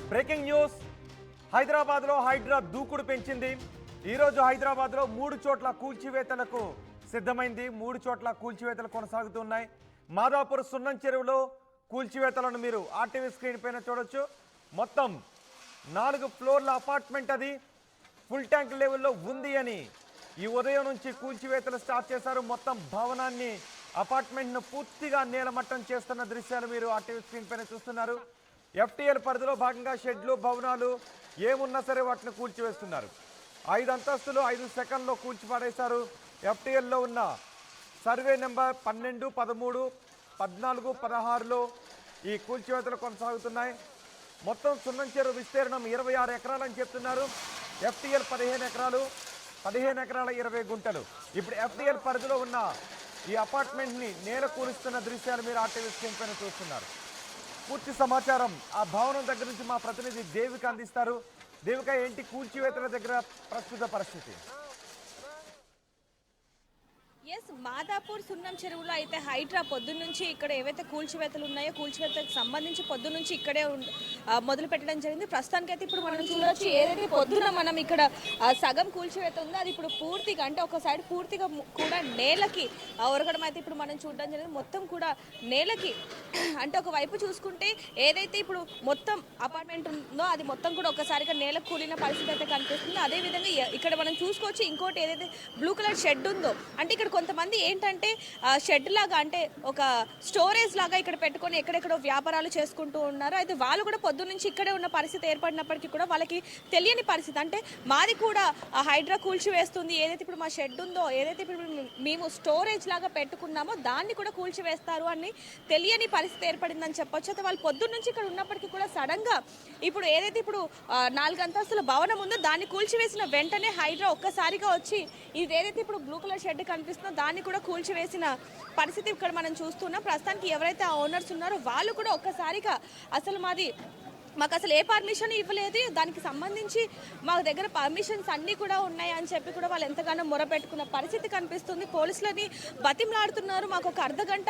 Breaking news హైదరాబాద్లో హైడ్రా దూకుడు పెంచింది. ఈరోజు హైదరాబాద్లో 3 చోట్ల కూల్చివేతలకు సిద్ధమైంది. 3 చోట్ల కూల్చివేతలు కొనసాగుతున్నాయి. మాదాపూర్ సున్నం చెరువులో కూల్చివేతలను మీరు ఆర్టీవీ స్క్రీన్ పైన చూడొచ్చు. మొత్తం 4 ఫ్లోర్ల అపార్ట్మెంట్, అది ఫుల్ ట్యాంక్ లెవెల్లో ఉంది అని ఈ ఉదయం నుంచి కూల్చివేతలు స్టార్ట్ చేశారు. మొత్తం భవనాన్ని, అపార్ట్మెంట్ను పూర్తిగా నేలమట్టం చేస్తున్న దృశ్యాలు మీరు ఆర్టీవీ స్క్రీన్ పైన చూస్తున్నారు. ఎఫ్టీఎల్ పరిధిలో భాగంగా షెడ్లు, భవనాలు ఏమున్నా సరే వాటిని కూల్చివేస్తున్నారు. 5 అంతస్తులు 5 సెకండ్లో కూల్చిపడేశారు. ఎఫ్టీఎల్లో ఉన్న సర్వే నెంబర్ 12, 13, 14, 16లో ఈ కూల్చివేతలు కొనసాగుతున్నాయి. మొత్తం సున్నం చెరువు విస్తీర్ణం 26 ఎకరాలని చెప్తున్నారు. ఎఫ్టీఎల్ 15 ఎకరాలు, 15 ఎకరాల 20 గుంటలు. ఇప్పుడు ఎఫ్టీఎల్ పరిధిలో ఉన్న ఈ అపార్ట్మెంట్ని నేల కూలుస్తున్న దృశ్యాలు మీరు ఆర్టీవీ స్క్రీన్ పైన చూస్తున్నారు. పూర్తి సమాచారం ఆ భవనం దగ్గర నుంచి మా ప్రతినిధి దేవిక అందిస్తారు. దేవిక, ఏంటి కూల్చివేతల దగ్గర ప్రస్తుత పరిస్థితి? ఎస్, మాదాపూర్ సున్నం చెరువులో అయితే హైడ్రా పొద్దున్నుంచి ఇక్కడ ఏవైతే కూల్చివేతలు ఉన్నాయో కూల్చివేతలకు సంబంధించి పొద్దున్నుంచి ఇక్కడే మొదలు పెట్టడం జరిగింది. ప్రస్తుతానికి అయితే ఇప్పుడు మనం చూడవచ్చు, ఏదైతే పొద్దున మనం ఇక్కడ సగం కూల్చివేత ఉందో అది ఇప్పుడు పూర్తిగా, అంటే ఒక సైడ్ పూర్తిగా కూడా నేలకి ఒరగడం అయితే ఇప్పుడు మనం చూడడం జరిగింది. మొత్తం కూడా నేలకి, అంటే ఒక వైపు చూసుకుంటే ఏదైతే ఇప్పుడు మొత్తం అపార్ట్మెంట్ ఉందో అది మొత్తం కూడా ఒకసారిగా నేలకు కూలిన పరిస్థితి అయితే కనిపిస్తుంది. అదేవిధంగా ఇక్కడ మనం చూసుకోవచ్చు, ఇంకోటి ఏదైతే బ్లూ కలర్ షెడ్ ఉందో, అంటే ఇక్కడ కొంతమంది ఏంటంటే షెడ్ లాగా, అంటే ఒక స్టోరేజ్ లాగా ఇక్కడ పెట్టుకొని ఎక్కడెక్కడో వ్యాపారాలు చేసుకుంటూ ఉన్నారు. అయితే వాళ్ళు కూడా పొద్దున్న నుంచి ఇక్కడే ఉన్న పరిస్థితి ఏర్పడినప్పటికీ కూడా వాళ్ళకి తెలియని పరిస్థితి, అంటే మాది కూడా హైడ్రా కూల్చివేస్తుంది, ఏదైతే ఇప్పుడు మా షెడ్ ఉందో, ఏదైతే ఇప్పుడు మేము స్టోరేజ్ లాగా పెట్టుకున్నామో దాన్ని కూడా కూల్చివేస్తారు అని తెలియని పరిస్థితి ఏర్పడిందని చెప్పొచ్చు. అయితే వాళ్ళు పొద్దున్న నుంచి ఇక్కడ ఉన్నప్పటికీ కూడా సడన్ గా ఇప్పుడు ఏదైతే ఇప్పుడు 4 అంతస్తుల భవనం ఉందో దాన్ని కూల్చివేసిన వెంటనే హైడ్రా ఒక్కసారిగా వచ్చి ఇది ఏదైతే ఇప్పుడు బ్లూ కలర్ షెడ్ కనిపిస్తుందో దాన్ని కూడా కూల్చివేసిన పరిస్థితి ఇక్కడ మనం చూస్తున్నాం. ప్రస్తుతానికి ఎవరైతే ఆ ఓనర్స్ ఉన్నారో వాళ్ళు కూడా ఒక్కసారిగా అసలు మాకు అసలు ఏ పర్మిషన్ ఇవ్వలేదు, దానికి సంబంధించి మా దగ్గర పర్మిషన్స్ అన్నీ కూడా ఉన్నాయి అని చెప్పి కూడా వాళ్ళు ఎంతగానో మొరపెట్టుకున్న పరిస్థితి కనిపిస్తుంది. పోలీసులని బతిమలాడుతున్నారు, మాకు ఒక అర్ధగంట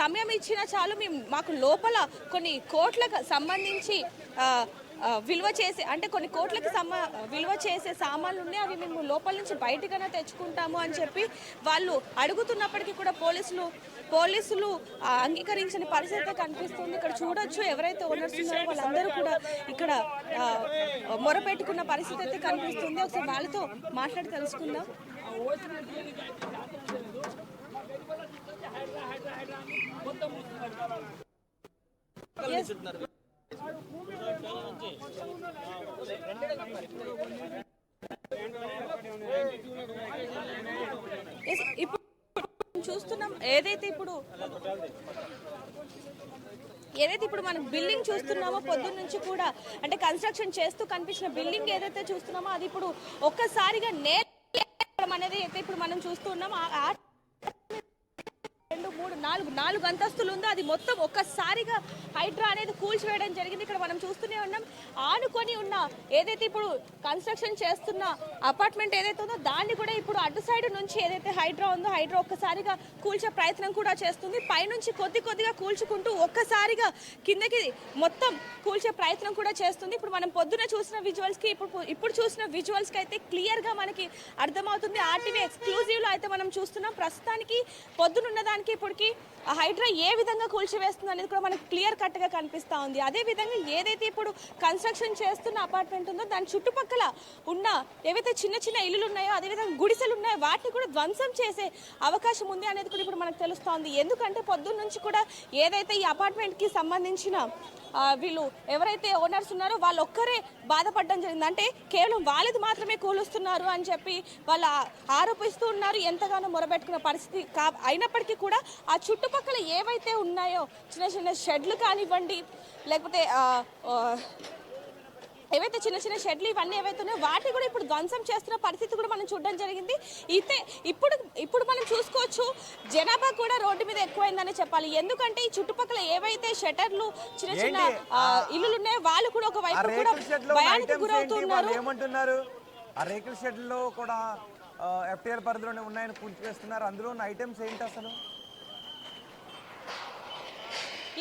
సమయం ఇచ్చినా చాలు, మాకు లోపల కొన్ని కోట్లకు సంబంధించి విలువ చేసే, అంటే కొన్ని కోట్లకి విలువ చేసే సామాన్లు ఉన్నాయి, అవి మేము లోపల నుంచి బయటకైనా తెచ్చుకుంటాము అని చెప్పి వాళ్ళు అడుగుతున్నప్పటికీ కూడా పోలీసులు అంగీకరించిన పరిస్థితి కనిపిస్తుంది. ఇక్కడ చూడొచ్చు, ఎవరైతే ఓనర్స్ ఉన్నారో వాళ్ళందరూ కూడా ఇక్కడ మొరపెట్టుకున్న పరిస్థితి అయితే కనిపిస్తుంది. ఒకసారి వాళ్ళతో మాట్లాడి తెలుసుకుందాం. ఇప్పుడు చూస్తున్నాం, ఏదైతే ఇప్పుడు మనం బిల్డింగ్ చూస్తున్నామో పొద్దున్న నుంచి కూడా, అంటే కన్స్ట్రక్షన్ చేస్తూ కనిపించిన బిల్డింగ్ ఏదైతే చూస్తున్నామో అది ఇప్పుడు ఒక్కసారిగా నేల అనేది అయితే ఇప్పుడు మనం చూస్తున్నాం. 2, 3, 4 అంతస్తులు ఉందో అది మొత్తం ఒక్కసారిగా హైడ్రా అనేది కూల్చివేయడం జరిగింది. ఇక్కడ మనం చూస్తూనే ఉన్నాం, ఆనుకొని ఉన్న ఏదైతే ఇప్పుడు కన్స్ట్రక్షన్ చేస్తున్న అపార్ట్మెంట్ ఏదైతే ఉందో దాన్ని కూడా ఇప్పుడు అటు సైడ్ నుంచి ఏదైతే హైడ్రా ఉందో హైడ్రా ఒక్కసారిగా కూల్చే ప్రయత్నం కూడా చేస్తుంది. పైనుంచి కొద్దిగా కూల్చుకుంటూ ఒక్కసారిగా కిందకి మొత్తం కూల్చే ప్రయత్నం కూడా చేస్తుంది. ఇప్పుడు మనం పొద్దున చూసిన విజువల్స్కి ఇప్పుడు చూసిన విజువల్స్కి అయితే క్లియర్గా మనకి అర్థమవుతుంది. ఆర్టీవీ ఎక్స్క్లూజివ్లో అయితే మనం చూస్తున్నాం. ప్రస్తుతానికి పొద్దునున్న దానికి ఇప్పటికి హైడ్రా ఏ విధంగా కూల్చివేస్తుంది అనేది కూడా మనకు క్లియర్ కట్ గా కనిపిస్తా ఉంది. అదే విధంగా ఏదైతే ఇప్పుడు కన్స్ట్రక్షన్ చేస్తున్న అపార్ట్మెంట్ ఉందో దాని చుట్టుపక్కల ఉన్న ఏవైతే చిన్న ఇల్లులు ఉన్నాయో, అదేవిధంగా గుడిసెలు ఉన్నాయో వాటిని కూడా ధ్వంసం చేసే అవకాశం ఉంది అనేది కూడా ఇప్పుడు మనకు తెలుస్తోంది. ఎందుకంటే పొద్దున్న నుంచి కూడా ఏదైతే ఈ అపార్ట్మెంట్ కి సంబంధించిన వీళ్ళు ఎవరైతే ఓనర్స్ ఉన్నారో వాళ్ళు ఒక్కరే బాధపడడం జరిగింది. అంటే కేవలం వాళ్ళది మాత్రమే కూలుస్తున్నారు అని చెప్పి వాళ్ళు ఆరోపిస్తూ ఉన్నారు. ఎంతగానో మొరబెట్టుకున్న పరిస్థితి అయినప్పటికీ కూడా ఆ చుట్టుపక్కల ఏవైతే ఉన్నాయో చిన్న షెడ్లు కానివ్వండి, లేకపోతే ఏవైతే చిన్న షెడ్లు ఇవన్నీ ఏవైతే ఉన్నాయో వాటిని కూడా ఇప్పుడు ధ్వంసం చేస్తున్న పరిస్థితి కూడా మనం చూడడం జరిగింది. అయితే ఇప్పుడు మనం చూసుకోవచ్చు, జనాభా కూడా రోడ్డు మీద ఎక్కువైందని చెప్పాలి. ఎందుకంటే ఈ చుట్టుపక్కల ఏవైతే షట్టర్లు చిన్న ఇల్లులు ఉన్నాయో వాళ్ళు కూడా ఒక వైపు కూడా భయానికి గురవుతున్నారు. ఏమంటున్నారు? ఆ రేకుల షెడ్లో కూడా ఎఫ్టీఎల్ పరిధిలోనే ఉన్నాయని కూల్చివేస్తున్నారు. అందులో ఉన్న ఐటమ్స్ ఏంటి అసలు?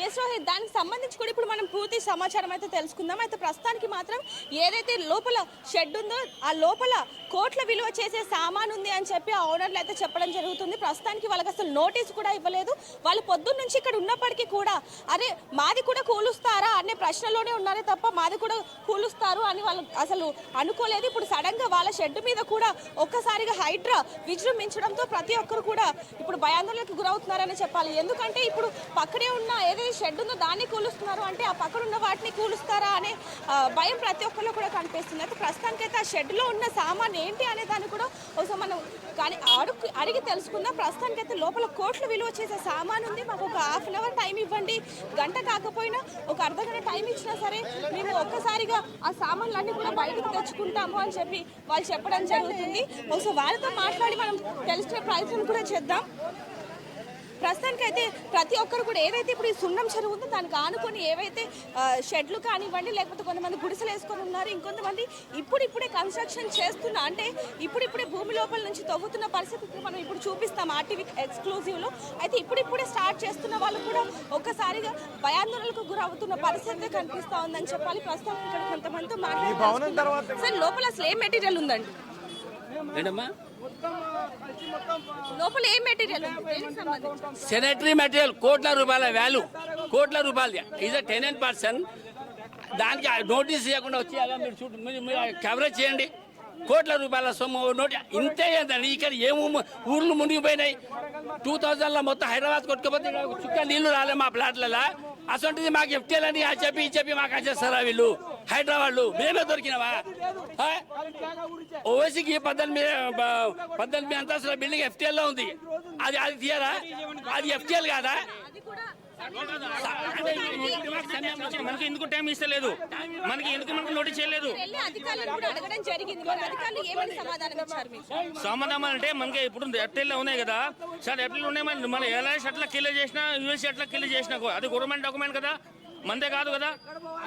ఎస్ రోహిత్, దానికి సంబంధించి కూడా ఇప్పుడు మనం పూర్తి సమాచారం అయితే తెలుసుకుందాం. అయితే ప్రస్తుతానికి మాత్రం ఏదైతే లోపల షెడ్ ఉందో ఆ లోపల కోట్ల విలువ చేసే సామాన్ ఉంది అని చెప్పి ఆ ఓనర్లు అయితే చెప్పడం జరుగుతుంది. ప్రస్తుతానికి వాళ్ళకి అసలు నోటీస్ కూడా ఇవ్వలేదు. వాళ్ళు పొద్దున్న నుంచి ఇక్కడ ఉన్నప్పటికీ కూడా అరే మాది కూడా కూలుస్తారా అనే ప్రశ్నలోనే ఉన్నారే తప్ప మాది కూడా కూలుస్తారు అని వాళ్ళు అసలు అనుకోలేదు. ఇప్పుడు సడన్ గా వాళ్ళ షెడ్ మీద కూడా ఒక్కసారిగా హైడ్రా విజృంభించడంతో ప్రతి ఒక్కరు కూడా ఇప్పుడు భయాందోళనకు గురవుతున్నారని చెప్పాలి. ఎందుకంటే ఇప్పుడు పక్కనే ఉన్న ఏదైతే షెడ్ ఉందో దాన్ని కూలుస్తున్నారు అంటే ఆ పక్కన ఉన్న వాటిని కూలుస్తారా అనే భయం ప్రతి ఒక్కరిలో కూడా కనిపిస్తుంది. అయితే ప్రస్తుతానికైతే ఆ షెడ్ లో ఉన్న సామాన్ ఏంటి అనే దాన్ని కూడా ఒకసారి మనం కానీ అడిగి తెలుసుకుందాం. ప్రస్తుతానికైతే లోపల కోట్లు విలువ చేసే సామాన్ ఉంది, మాకు ఒక హాఫ్ అన్ అవర్ టైం ఇవ్వండి, గంట కాకపోయినా ఒక అర్ధగంట టైం ఇచ్చినా సరే మేము ఒక్కసారిగా ఆ సామాన్లన్నీ కూడా బయటకు తెచ్చుకుంటాము అని చెప్పి వాళ్ళు చెప్పడం జరుగుతుంది. ఒకసారి వాళ్ళతో మాట్లాడి మనం తెలుసుకునే ప్రయత్నం కూడా చేద్దాం. ప్రస్తుతానికైతే ప్రతి ఒక్కరు కూడా ఏదైతే ఇప్పుడు ఈ సున్నం చెరువు ఉందో దానికి ఆనుకొని ఏవైతే షెడ్లు కానివ్వండి లేకపోతే కొంతమంది గుడిసెలు వేసుకొని ఉన్నారు, ఇంకొంతమంది ఇప్పుడిప్పుడే కన్స్ట్రక్షన్ చేస్తున్నా అంటే ఇప్పుడిప్పుడే భూమి లోపల నుంచి తవ్వుతున్న పరిస్థితి మనం ఇప్పుడు చూపిస్తాం ఆర్టీవీ ఎక్స్క్లూజివ్లో. అయితే ఇప్పుడిప్పుడే స్టార్ట్ చేస్తున్న వాళ్ళు కూడా ఒక్కసారిగా భయాందోళనకు గురవుతున్న పరిస్థితి కనిపిస్తా ఉందని చెప్పాలి. ప్రస్తుతం ఇక్కడ కొంతమందితో మాట్లాడుతున్నారు. సార్ లోపల అసలు ఏం మెటీరియల్ ఉందండి? లోపల ఏం మెటీరియల్? శానిటరీ మెటీరియల్ కోట్ల రూపాయల వాల్యూ, కోట్ల రూపాయలు. ఈజ్ అ టెనెంట్ పర్సన్, దానికి నోటీస్ ఇవ్వకుండా వచ్చి అలా మీరు కవరేజ్ చేయండి. కోట్ల రూపాయల సొమ్ము నోటి ఇంతే ఏంటండి. ఇక్కడ ఏమో ఊర్లు మునిగిపోయినాయి. 2000లో మొత్తం హైదరాబాద్ కొట్టుకపోతే చుక్క నీళ్లు రాలే మా ప్లాట్లలో. అసలు మాకు ఎఫ్టీఎల్ అని చెప్పి మాకు వచ్చేస్తారా వీళ్ళు హైదరాబాద్లు? మేమే దొరికినావా? ఓవైసీకి 18 అంతస్తుల బిల్డింగ్ ఎఫ్టీఎల్ లో ఉంది. అది తీయరా? అది ఎఫ్టీఎల్ కాదా? మనకి ఎందుకు టైం ఇస్తలేదు? మనకి నోటీస్ చేయలేదు. సమాధానం అంటే మనకి ఇప్పుడు ఎఫ్టీఎల్ ఉన్నాయి కదా సార్, ఎఫ్టీఎల్ ఉన్నాయి. మన ఎల్ఐసి అట్లా క్లియర్ చేసినా, యూఎస్సీ అట్లా క్లియర్ చేసినా అది గవర్నమెంట్ డాక్యుమెంట్ కదా, మనదే కాదు కదా.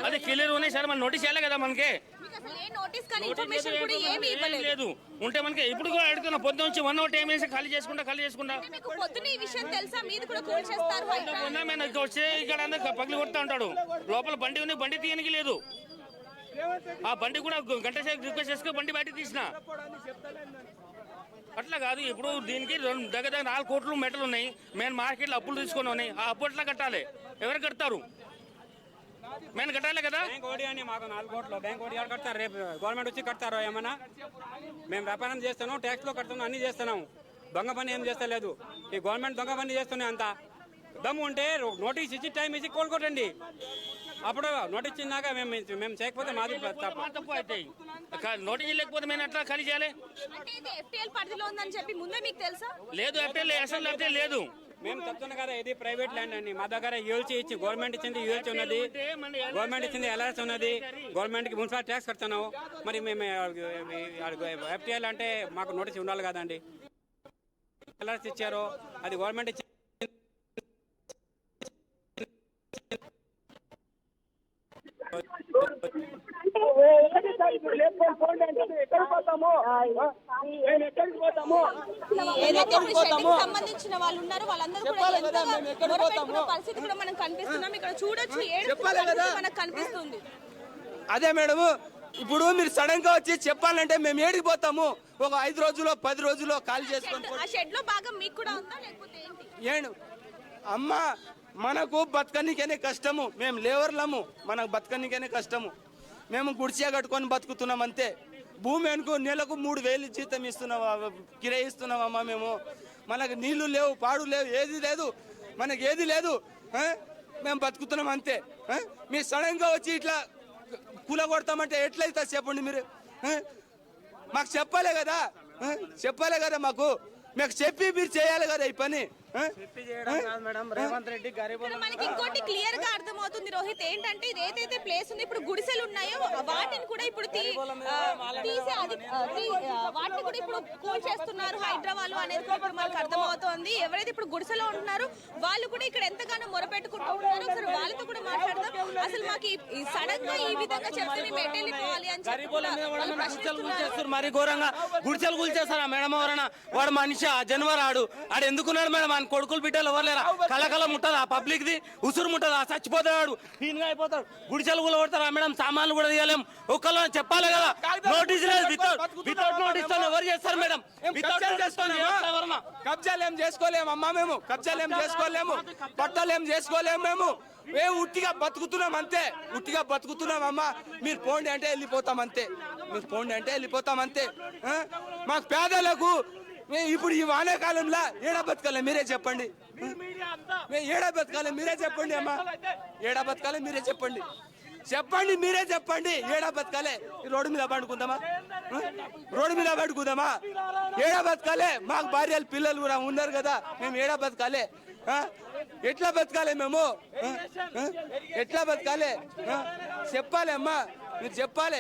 అది క్లియర్ ఉన్నాయి సార్, మన నోటీస్ చేయాలి కదా మనకి. లేదు ఉంటే మనకి ఇప్పుడు అడుగుతున్నా పొద్దు నుంచి 1 hour టైం వేసి ఖాళీ చేసుకుంటా వచ్చి ఇక్కడ అందరు పగిలి కొడతా ఉంటాడు. లోపల బండి ఉంది, బండి తీయనికి లేదు. ఆ బండి కూడా గంట సేపు రిక్వెస్ట్ చేసుకుని బండి బయట తీసిన. అట్లా కాదు. ఇప్పుడు దీనికి దగ్గర 4 కోట్లు మెటలు ఉన్నాయి. మేము మార్కెట్లో అప్పులు తీసుకొని ఉన్నాయి. ఆ అప్పు ఎట్లా కట్టాలి? ఎవరు కడతారు? మేము కట్టాలి కదా. బ్యాంక్ ఓడి అని మాకు 4 కోట్లు బ్యాంక్ ఓడి కడతారు. రేపు గవర్నమెంట్ వచ్చి కడతారో ఏమన్నా? మేము వ్యాపారం చేస్తున్నాం, ట్యాక్స్ లో కడుతున్నాం, అన్ని చేస్తున్నాం. దొంగ పని ఏం చేస్తలేదు. ఈ గవర్నమెంట్ దొంగ పని చేస్తున్నాయి. అంతా దమ్ము ఉంటే నోటీస్ ఇచ్చి టైం ఇచ్చి కోలుకోటండి. అప్పుడు నోటీస్ ఇచ్చినాక మేము చేయకపోతే మాది తప్పు అవుతాయి. నోటీస్ లేకపోతే మేము ఎట్లా ఖాళీ చేయాలి? లేదు, ఎఫ్టీఎల్ అసలు ఎఫ్టీఎల్ లేదు. మేము చెప్తున్నాం కదా, ఇది ప్రైవేట్ ల్యాండ్ అండి. మా దగ్గర యూఎల్సీ ఇచ్చి గవర్నమెంట్ ఇచ్చింది, యూఎల్సీ ఉన్నది, గవర్నమెంట్ ఇచ్చింది, ఎల్ఆర్ఎస్ ఉన్నది, గవర్నమెంట్ కి మున్సిపల్ ట్యాక్స్ కడుతున్నాము. మరి మేము ఎఫ్టీఎల్ అంటే మాకు నోటీస్ ఉండాలి కదండి. ఎల్ఆర్ఎస్ ఇచ్చారు, అది గవర్నమెంట్ ఇచ్చింది. సంబంధించిన వాళ్ళు ఉన్నారు, వాళ్ళందరూ కూడా పరిస్థితి కూడా మనం కనిపిస్తున్నాం. ఇక్కడ చూడొచ్చు, మనకు కనిపిస్తుంది. అదే మేడం, ఇప్పుడు మీరు సడన్ గా వచ్చి చెప్పాలంటే మేము ఏడికి పోతాము? ఒక 5 రోజుల్లో 10 రోజుల్లో ఖాళీ చేసుకొని ఆ షెడ్ లో భాగం మీకు కూడా ఉందా లేకపోతే ఏంటి? అమ్మ మనకు బతకనికనే కష్టము. మేము లేవర్లము, మనకు బతకనికనే కష్టము. మేము గుడిసె కట్టుకొని బతుకుతున్నాం అంతే. భూమి అనుకో నెలకు 3000 జీతం ఇస్తున్నావా, కిరాయి ఇస్తున్నామమ్మా మేము. మనకు నీళ్లు లేవు, పాడు లేవు, ఏది లేదు, మనకి ఏది లేదు. మేము బతుకుతున్నాం అంతే. మీరు సడన్ గా వచ్చి ఇట్లా కూలగొడతామంటే ఎట్లయితే చెప్పండి మీరు? మాకు చెప్పాలే కదా, చెప్పాలే కదా మాకు చెప్పి మీరు చేయాలి కదా ఈ పని. రేవంత్ రెడ్డి మనకి ఇంకోటి క్లియర్ గా అర్థమవుతుంది రోహిత్, ఏంటంటే ఇది ఏదైతే ప్లేస్ ఉంది ఇప్పుడు గుడిసెలు ఉన్నాయో వాటిని కూడా ఇప్పుడు వాటిని కూడా ఇప్పుడు కూల్ చేస్తున్నారు హైదరాబాద్ అనేది కూడా ఇప్పుడు మనకు అర్థమవుతోంది. ఎవరైతే ఇప్పుడు గుడిసెలో ఉంటున్నారో వాళ్ళు కూడా ఇక్కడ ఎంతగానో మొరపెట్టుకుంటూ ఉన్నారు. ఒకసారి వాళ్ళతో కూడా మాట్లాడదాం. అసలు మాకు సడన్ గా ఈ విధంగా చెప్తే మేము ఎట్టెళ్ళిపోవాలి అని మరి ఘోరంగా గుడిసెలు కూల్చేస్తారా మేడం? ఎవరన్నా వాడు మనిషి జన్మరాడు, ఆడు ఎందుకున్నాడు మేడం? కొడుకులు బిడ్డలు ఎవరు లేరా? కలకలం ఉంటుంది ఆ పబ్లిక్ ది, ఉసురు ఉంటుంది, ఆ చచ్చిపోతాడు, హీన్గా అయిపోతాడు, గుడిసెలు కూడా కొడతారు. మేడం సామాన్లు కూడా తీయలేము. ఒకళ్ళు చెప్పాలి కదా, నోటీస్ లేదు. వితౌట్ నోటీస్ ఎవరు చేస్తారు మేడం? కబ్జాలు ఏం చేసుకోలేము అమ్మా, మేము కబ్జాలు ఏం చేసుకోలేము, పట్టాలు ఏం చేసుకోలేము. మేము ఉట్టిగా బతుకుతున్నాం అంతే, ఉట్టిగా బతుకుతున్నాం అమ్మా. మీరు పోండి అంటే వెళ్ళిపోతాం అంతే, మీరు పోండి అంటే వెళ్ళిపోతాం అంతే. మాకు పేదలకు ఇప్పుడు ఈ వానాకాలంలో ఏడా బతకాలి మీరే చెప్పండి, ఏడా బతకాలి మీరే చెప్పండి అమ్మా, ఏడా బతకాలి మీరే చెప్పండి, చెప్పండి మీరే చెప్పండి. ఏడా బతకాలే? రోడ్డు మీద పడుకుందామా? రోడ్డు మీద పడుకుందామా? ఏడా బతకాలే? మాకు భార్యలు పిల్లలు కూడా ఉన్నారు కదా, మేము ఏడా బతకాలే? ఎట్లా బతకాలి మేము? ఎట్లా బతకాలి చెప్పాలి అమ్మా, మీరు చెప్పాలి.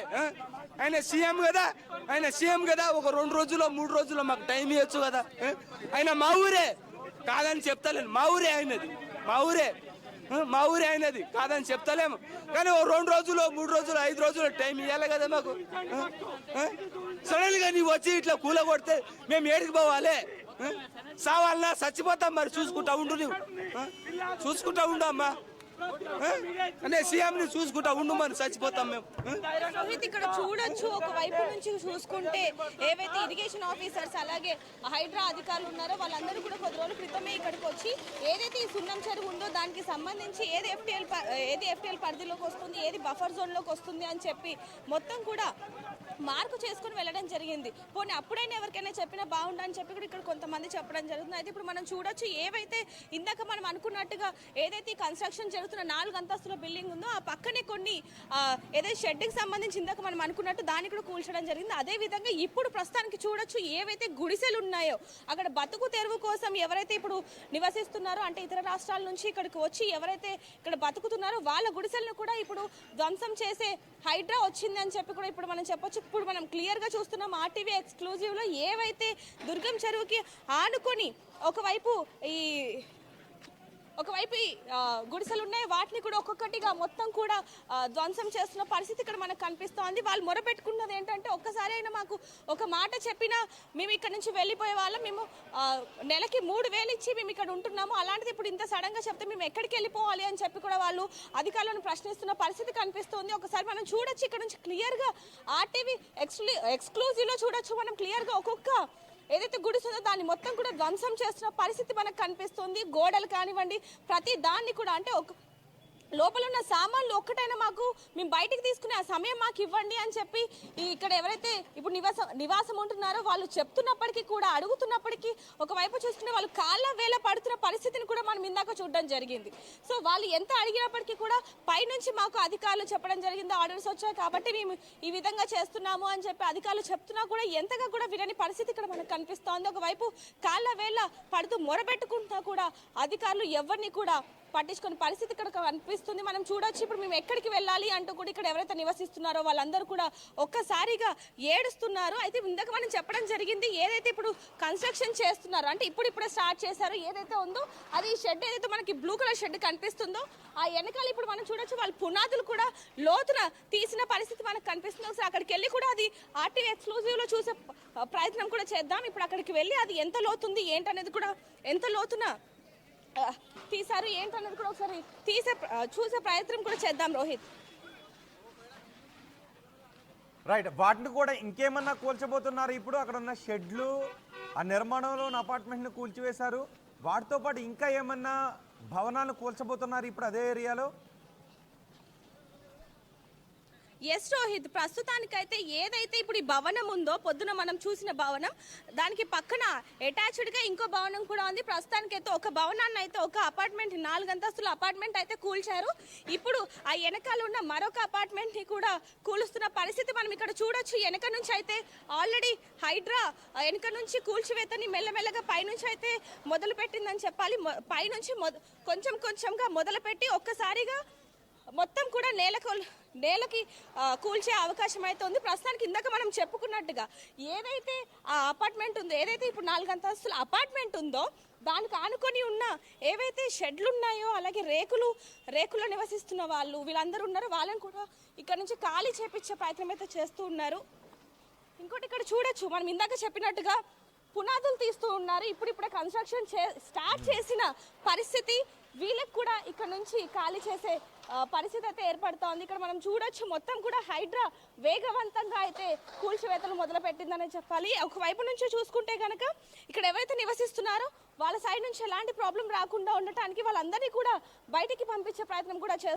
ఆయన సీఎం కదా, ఆయన సీఎం కదా, ఒక 2 రోజుల్లో 3 రోజుల్లో మాకు టైం ఇవ్వచ్చు కదా. ఆయన మా ఊరే కాదని చెప్తలేను, మా ఊరే అయినది, మా ఊరే, మా ఊరే అయినది కాదని చెప్తలేము. కానీ ఓ 2 రోజులు 3 రోజులు 5 రోజులు టైం ఇవ్వాలి కదా మాకు. సడన్ గా నీవు వచ్చి ఇట్లా కూల కొడితే మేము ఏడికి పోవాలి? సావాలన్నా చచ్చిపోతాం మరి. చూసుకుంటా ఉండు, నువ్వు చూసుకుంటా ఉండు అమ్మా, అనే సీఎం ని చూసుకుంటా ఉండు మరి, చచ్చిపోతాం మేము. రోహిత్, ఇక్కడ చూడొచ్చు, ఒక వైపు నుంచి చూసుకుంటే ఏవైతే ఇరిగేషన్ ఆఫీసర్స్ అలాగే హైడ్రా అధికారులు ఉన్నారో వాళ్ళందరూ కూడా కొద్ది రోజుల క్రితమే ఇక్కడికి వచ్చి ఏదైతే ఈ సున్నం చెరువు ఉందో దానికి సంబంధించి ఏది ఎఫ్టీఎల్ పరిధిలోకి వస్తుంది, ఏది బఫర్ జోన్ లోకి వస్తుంది అని చెప్పి మొత్తం కూడా మార్కు చేసుకుని వెళ్ళడం జరిగింది. పోనీ అప్పుడైనా ఎవరికైనా చెప్పినా బాగుండని చెప్పి కూడా ఇక్కడ కొంతమంది చెప్పడం జరుగుతుంది. అయితే ఇప్పుడు మనం చూడొచ్చు, ఏవైతే ఇందాక మనం అనుకున్నట్టుగా ఏదైతే కన్స్ట్రక్షన్ జరుగుతున్న 4 అంతస్తుల బిల్డింగ్ ఉందో ఆ పక్కనే కొన్ని ఏదైతే షెడ్కి సంబంధించి ఇందాక మనం అనుకున్నట్టు దాన్ని కూడా కూల్చడం జరిగింది. అదే విధంగా ఇప్పుడు ప్రస్తుతానికి చూడొచ్చు, ఏవైతే గుడిసెలు ఉన్నాయో అక్కడ బతుకు తెరువు కోసం ఎవరైతే ఇప్పుడు నివసిస్తున్నారో, అంటే ఇతర రాష్ట్రాల నుంచి ఇక్కడికి వచ్చి ఎవరైతే ఇక్కడ బతుకుతున్నారో వాళ్ళ గుడిసెలను కూడా ఇప్పుడు ధ్వంసం చేసే హైడ్రా వచ్చింది అని చెప్పి కూడా ఇప్పుడు మనం చెప్పొచ్చు. ఇప్పుడు మనం క్లియర్ గా చూస్తున్నాం RTV ఎక్స్క్లూజివ్ లో ఏవైతే దుర్గం చెరువుకి ఆనుకొని ఒకవైపు ఈ గుడిసెలు ఉన్నాయి, వాటిని కూడా ఒక్కొక్కటిగా మొత్తం కూడా ధ్వంసం చేస్తున్న పరిస్థితి ఇక్కడ మనకు కనిపిస్తోంది. వాళ్ళు మొరపెట్టుకున్నది ఏంటంటే, ఒక్కసారి అయినా మాకు ఒక మాట చెప్పినా మేము ఇక్కడ నుంచి వెళ్ళిపోయే వాళ్ళం, మేము నెలకి 3,000 ఇచ్చి మేము ఇక్కడ ఉంటున్నాము, అలాంటిది ఇప్పుడు ఇంత సడన్ గా చెప్తే మేము ఎక్కడికి వెళ్ళిపోవాలి అని చెప్పి కూడా వాళ్ళు అధికారులను ప్రశ్నిస్తున్న పరిస్థితి కనిపిస్తోంది. ఒకసారి మనం చూడొచ్చు, ఇక్కడ నుంచి క్లియర్ గా RTV ఎక్స్క్లూజివ్ లో చూడొచ్చు మనం క్లియర్ గా ఒక్కొక్క ఏదైతే గుడిసెందో దాన్ని మొత్తం కూడా ధ్వంసం చేస్తున్న పరిస్థితి మనకు కనిపిస్తుంది. గోడలు కానివ్వండి, ప్రతి దాన్ని కూడా, అంటే లోపల ఉన్న సామాన్లు ఒక్కటైనా మాకు మేము బయటికి తీసుకునే ఆ సమయం మాకు ఇవ్వండి అని చెప్పి ఇక్కడ ఎవరైతే ఇప్పుడు నివాసం ఉంటున్నారో వాళ్ళు చెప్తున్నప్పటికీ కూడా, అడుగుతున్నప్పటికీ ఒకవైపు చూసుకునే వాళ్ళు కాళ్ళ వేల పడుతున్న పరిస్థితిని కూడా మనం ఇందాక చూడడం జరిగింది. సో వాళ్ళు ఎంత అడిగినప్పటికీ కూడా పైనుంచి మాకు అధికారులు చెప్పడం జరిగింది, ఆర్డర్స్ వచ్చాయి కాబట్టి మేము ఈ విధంగా చేస్తున్నాము అని చెప్పి అధికారులు చెప్తున్నా కూడా ఎంతగా కూడా వినని పరిస్థితి ఇక్కడ మనకు కనిపిస్తోంది. ఒకవైపు కాళ్ళ వేల పడుతూ మొరబెట్టుకుంటున్నా కూడా అధికారులు ఎవరిని కూడా పట్టించుకునే పరిస్థితి ఇక్కడ కనిపిస్తుంది. మనం చూడొచ్చు, ఇప్పుడు మేము ఎక్కడికి వెళ్ళాలి అంటూ కూడా ఇక్కడ ఎవరైతే నివసిస్తున్నారో వాళ్ళందరూ కూడా ఒక్కసారిగా ఏడుస్తున్నారు. అయితే ఇందాక మనం చెప్పడం జరిగింది, ఏదైతే ఇప్పుడు కన్స్ట్రక్షన్ చేస్తున్నారో, అంటే ఇప్పుడే స్టార్ట్ చేశారో ఏదైతే ఉందో అది షెడ్, ఏదైతే మనకి బ్లూ కలర్ షెడ్ కనిపిస్తుందో ఆ వెనకాల ఇప్పుడు మనం చూడొచ్చు వాళ్ళ పునాదులు కూడా లోతున తీసిన పరిస్థితి మనకు కనిపిస్తుంది. ఒకసారి అక్కడికి వెళ్ళి కూడా అది RTV ఎక్స్క్లూజివ్ లో చూసే ప్రయత్నం కూడా చేద్దాం. ఇప్పుడు అక్కడికి వెళ్ళి అది ఎంత లోతుంది ఏంటనేది కూడా, ఎంత లోతున తీసారు ఏంటన్నది కూడా ఒకసారి చూసే ప్రయత్నం కూడా చేద్దాం రోహిత్. రైట్, వాటిని కూడా ఇంకేమన్నా కూల్చబోతున్నారు? ఇప్పుడు అక్కడ ఉన్న షెడ్లు, ఆ నిర్మాణంలో ఉన్న అపార్ట్మెంట్ని కూల్చివేశారు, వాటితో పాటు ఇంకా ఏమన్నా భవనాలు కూల్చబోతున్నారు ఇప్పుడు అదే ఏరియాలో? ఎస్ రోహిత్, ప్రస్తుతానికైతే ఏదైతే ఇప్పుడు ఈ భవనం ఉందో, పొద్దున మనం చూసిన భవనం, దానికి పక్కన అటాచ్డ్ గా ఇంకో భవనం కూడా ఉంది. ప్రస్తుతానికైతే ఒక భవనాన్ని అయితే, ఒక అపార్ట్మెంట్ 4 అంతస్తుల అపార్ట్మెంట్ అయితే కూల్చారు. ఇప్పుడు ఆ వెనకాల ఉన్న మరొక అపార్ట్మెంట్ ని కూడా కూలుస్తున్న పరిస్థితి మనం ఇక్కడ చూడొచ్చు. వెనక నుంచి అయితే ఆల్రెడీ హైడ్రా వెనక నుంచి కూల్చివేతని మెల్లమెల్లగా పైనుంచి అయితే మొదలు పెట్టిందని చెప్పాలి. పైనుంచి కొంచెంగా మొదలుపెట్టి ఒక్కసారిగా మొత్తం కూడా నేలకి కూల్చే అవకాశం అయితే ఉంది. ప్రస్తుతానికి ఇందాక మనం చెప్పుకున్నట్టుగా ఏదైతే ఆ అపార్ట్మెంట్ ఉందో, ఏదైతే ఇప్పుడు 4 అంతస్తుల అపార్ట్మెంట్ ఉందో దానికి ఆనుకొని ఉన్న ఏవైతే షెడ్లు ఉన్నాయో, అలాగే రేకుల్లో నివసిస్తున్న వాళ్ళు వీళ్ళందరూ ఉన్నారో వాళ్ళని కూడా ఇక్కడ నుంచి ఖాళీ చేపించే ప్రయత్నం అయితే చేస్తూ ఉన్నారు. ఇంకోటి ఇక్కడ చూడొచ్చు, మనం ఇందాక చెప్పినట్టుగా పునాదులు తీస్తూ ఉన్నారు. ఇప్పుడిప్పుడే కన్స్ట్రక్షన్ స్టార్ట్ చేసిన పరిస్థితి. వీళ్ళకి కూడా ఇక్కడ నుంచి ఖాళీ చేసే పరిస్థితి అయితే ఏర్పడుతోంది. ఇక్కడ మనం చూడొచ్చు మొత్తం కూడా హైడ్రా వేగవంతంగా అయితే కూల్చివేతలు మొదలు పెట్టిందనే చెప్పాలి. ఒకవైపు నుంచి చూసుకుంటే కనుక ఇక్కడ ఎవరైతే నివసిస్తున్నారో వాళ్ళ సైడ్ నుంచి ఎలాంటి ప్రాబ్లం రాకుండా ఉండటానికి వాళ్ళందరినీ కూడా బయటికి పంపించే ప్రయత్నం కూడా చేస్తారు.